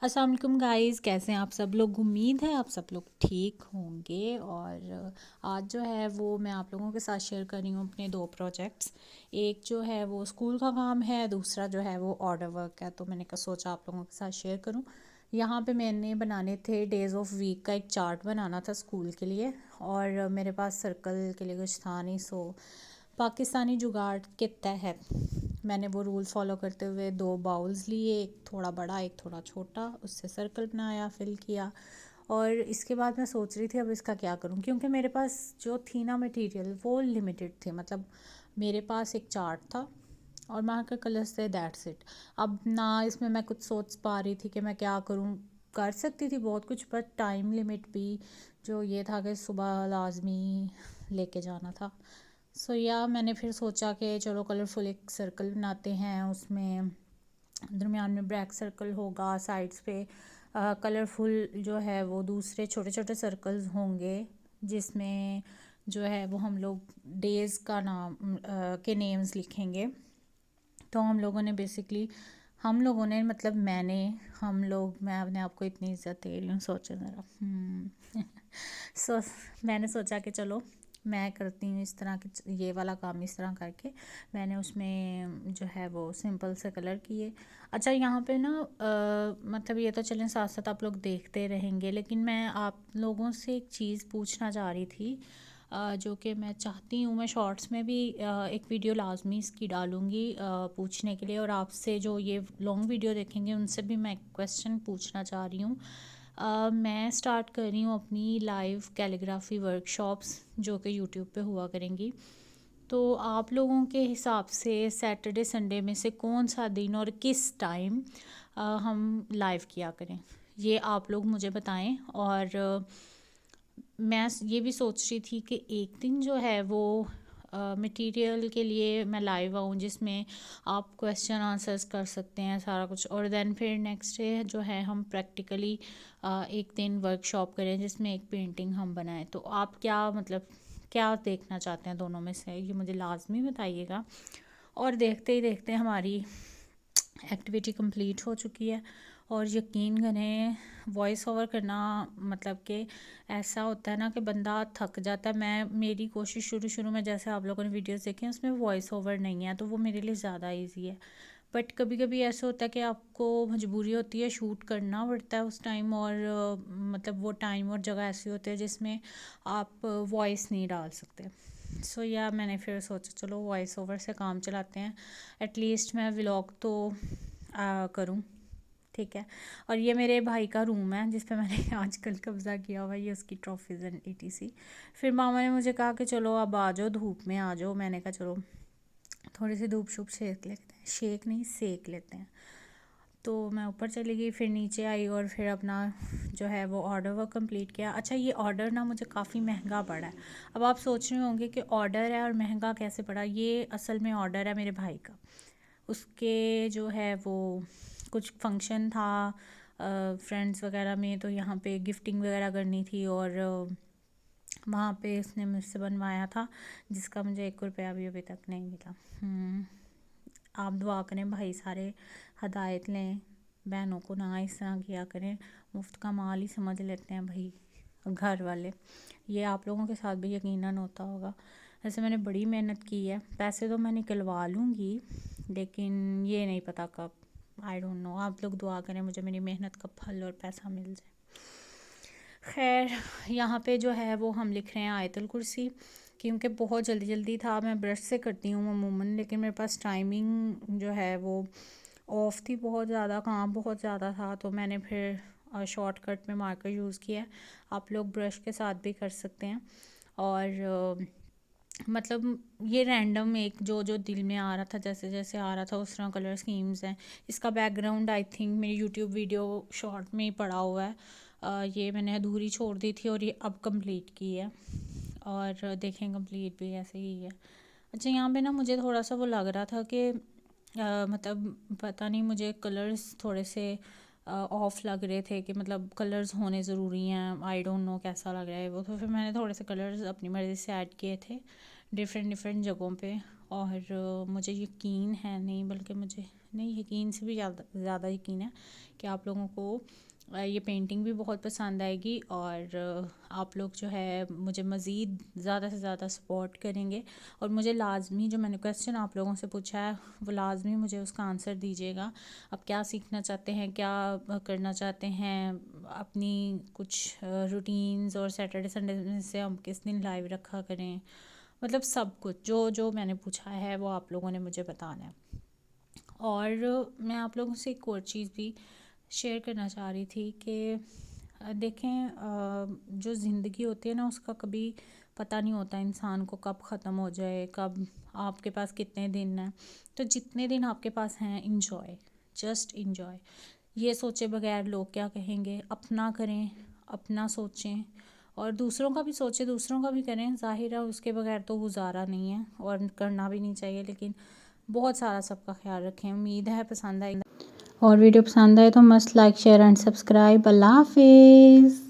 अस्सलाम वालेकुम गाइस, कैसे हैं आप सब लोग। उम्मीद है आप सब लोग ठीक होंगे। और आज जो है वो मैं आप लोगों के साथ शेयर कर रही हूँ अपने दो प्रोजेक्ट्स। एक जो है वो स्कूल का काम है, दूसरा जो है वो ऑर्डर वर्क है। तो मैंने सोचा आप लोगों के साथ शेयर करूँ। यहाँ पे मैंने बनाने थे डेज़ ऑफ वीक का एक चार्ट बनाना था स्कूल के लिए, और मेरे पास सर्कल के लिए कुछ था नहीं। सो पाकिस्तानी जुगाड़ के तहत मैंने वो रूल फॉलो करते हुए दो बाउल्स लिए, एक थोड़ा बड़ा एक थोड़ा छोटा, उससे सर्कल बनाया, फिल किया। और इसके बाद मैं सोच रही थी अब इसका क्या करूं, क्योंकि मेरे पास जो थी ना मटेरियल वो लिमिटेड थे। मतलब मेरे पास एक चार्ट था और वहाँ के कलर्स थे, दैट्स इट। अब ना इसमें मैं कुछ सोच पा रही थी कि मैं क्या करूं। कर सकती थी बहुत कुछ, पर टाइम लिमिट भी जो ये था कि सुबह लाजमी लेके जाना था। या मैंने फिर सोचा कि चलो कलरफुल एक सर्कल बनाते हैं, उसमें दरमियान में ब्लैक सर्कल होगा, साइड्स पे कलरफुल जो है वो दूसरे छोटे छोटे सर्कल्स होंगे, जिसमें जो है वो हम लोग डेज़ का नाम के नेम्स लिखेंगे। तो हम लोगों ने बेसिकली हम लोगों ने मतलब मैंने हम लोग मैं अपने आप को इतनी इज्जत दे रही हूँ, सोचो ज़रा। सो मैंने सोचा कि चलो मैं करती हूँ इस तरह के, ये वाला काम इस तरह करके मैंने उसमें जो है वो सिंपल से कलर किए। अच्छा, यहाँ पे ना मतलब ये तो चलें साथ साथ आप लोग देखते रहेंगे, लेकिन मैं आप लोगों से एक चीज़ पूछना चाह रही थी, जो कि मैं चाहती हूँ मैं शॉर्ट्स में भी एक वीडियो लाजमी इसकी डालूँगी पूछने के लिए। और आपसे जो ये लॉन्ग वीडियो देखेंगे उनसे भी मैं क्वेश्चन पूछना चाह रही हूँ। मैं स्टार्ट कर रही हूँ अपनी लाइव कैलीग्राफी वर्कशॉप्स, जो कि यूट्यूब पे हुआ करेंगी। तो आप लोगों के हिसाब से सैटरडे संडे में से कौन सा दिन और किस टाइम हम लाइव किया करें, ये आप लोग मुझे बताएं। और मैं ये भी सोच रही थी कि एक दिन जो है वो मटेरियल के लिए मैं लाइव आऊँ, जिसमें आप क्वेश्चन आंसर्स कर सकते हैं सारा कुछ, और देन फिर नेक्स्ट डे जो है हम प्रैक्टिकली एक दिन वर्कशॉप करें जिसमें एक पेंटिंग हम बनाएं। तो आप क्या मतलब क्या देखना चाहते हैं दोनों में से, ये मुझे लाजमी बताइएगा। और देखते ही देखते हमारी एक्टिविटी कंप्लीट हो चुकी है। और यकीन करें वॉइस ओवर करना मतलब कि ऐसा होता है ना कि बंदा थक जाता है। मेरी कोशिश शुरू शुरू में, जैसे आप लोगों ने वीडियोस देखे हैं, उसमें वॉइस ओवर नहीं है, तो वो मेरे लिए ज़्यादा इजी है। बट कभी कभी ऐसा होता है कि आपको मजबूरी होती है, शूट करना पड़ता है उस टाइम, और मतलब वो टाइम और जगह ऐसी होती है जिसमें आप वॉइस नहीं डाल सकते। या मैंने फिर सोचा चलो वॉइस ओवर से काम चलाते हैं, एटलीस्ट मैं व्लॉग तो करूँ। ठीक है। और ये मेरे भाई का रूम है जिस पे मैंने आजकल कब्ज़ा किया हुआ है, ये उसकी ट्रॉफीज़ एंड ETC। फिर मामा ने मुझे कहा कि चलो अब आ जाओ, धूप में आ जाओ। मैंने कहा चलो थोड़ी सी धूप शूप सेक लेते हैं, शेक नहीं सेक लेते हैं। तो मैं ऊपर चली गई, फिर नीचे आई और फिर अपना जो है वो ऑर्डर वर्क कंप्लीट किया। अच्छा, ये ऑर्डर ना मुझे काफ़ी महंगा पड़ा है। अब आप सोच रहे होंगे कि ऑर्डर है और महंगा कैसे पड़ा। ये असल में ऑर्डर है मेरे भाई का। उसके जो है वो कुछ फंक्शन था फ्रेंड्स वगैरह में, तो यहाँ पे गिफ्टिंग वगैरह करनी थी, और वहाँ पे उसने मुझसे बनवाया था, जिसका मुझे 1 रुपया भी अभी तक नहीं मिला। आप दुआ करें भाई सारे हदायत लें, बहनों को ना इस तरह किया करें, मुफ्त का माल ही समझ लेते हैं भाई घर वाले। ये आप लोगों के साथ भी यकीनन होता होगा। वैसे मैंने बड़ी मेहनत की है, पैसे तो मैं निकलवा लूँगी, लेकिन ये नहीं पता कब। आई डोंट नो, आप लोग दुआ करें मुझे मेरी मेहनत का फल और पैसा मिल जाए। खैर, यहाँ पे जो है वो हम लिख रहे हैं आयतुल कुर्सी, क्योंकि बहुत जल्दी जल्दी था। मैं ब्रश से करती हूँ अमूमन, लेकिन मेरे पास टाइमिंग जो है वो ऑफ थी, बहुत ज़्यादा काम बहुत ज़्यादा था, तो मैंने फिर शॉर्टकट में मार्कर यूज़ किया। आप लोग ब्रश के साथ भी कर सकते हैं। और मतलब ये रैंडम एक जो जो दिल में आ रहा था, जैसे जैसे आ रहा था उस तरह कलर स्कीम्स हैं। इसका बैकग्राउंड आई थिंक मेरी यूट्यूब वीडियो शॉर्ट में ही पड़ा हुआ है। ये मैंने अधूरी छोड़ दी थी और ये अब कंप्लीट की है, और देखें कंप्लीट भी ऐसे ही है। अच्छा, यहाँ पे ना मुझे थोड़ा सा वो लग रहा था कि मतलब पता नहीं, मुझे कलर्स थोड़े से ऑफ लग रहे थे, कि मतलब कलर्स होने ज़रूरी हैं। आई डोंट नो कैसा लग रहा है वो। तो फिर मैंने थोड़े से कलर्स अपनी मर्ज़ी से ऐड किए थे डिफरेंट डिफरेंट जगहों पे, और मुझे यकीन है, नहीं बल्कि मुझे नहीं, यकीन से भी ज़्यादा यकीन है कि आप लोगों को ये पेंटिंग भी बहुत पसंद आएगी और आप लोग जो है मुझे मज़ीद ज़्यादा से ज़्यादा सपोर्ट करेंगे। और मुझे लाजमी, जो मैंने क्वेश्चन आप लोगों से पूछा है वो लाजमी मुझे उसका आंसर दीजिएगा। आप क्या सीखना चाहते हैं, क्या करना चाहते हैं, अपनी कुछ रूटीन्स और सैटरडे संडे में से हम किस दिन लाइव रखा करें, मतलब सब कुछ जो जो मैंने पूछा है वो आप लोगों ने मुझे बताना है। और मैं आप लोगों से एक और चीज़ भी शेयर करना चाह रही थी कि देखें, जो ज़िंदगी होती है ना उसका कभी पता नहीं होता इंसान को कब ख़त्म हो जाए, कब आपके पास कितने दिन हैं। तो जितने दिन आपके पास हैं इंजॉय, जस्ट इंजॉय। ये सोचे बगैर लोग क्या कहेंगे, अपना करें, अपना सोचें और दूसरों का भी सोचें, दूसरों का भी करें। ज़ाहिर है उसके बगैर तो गुजारा नहीं है और करना भी नहीं चाहिए, लेकिन बहुत सारा सबका ख्याल रखें। उम्मीद है पसंद आएगा और वीडियो पसंद आए तो मस्त लाइक शेयर एंड सब्सक्राइब। अल्लाह हाफिज़।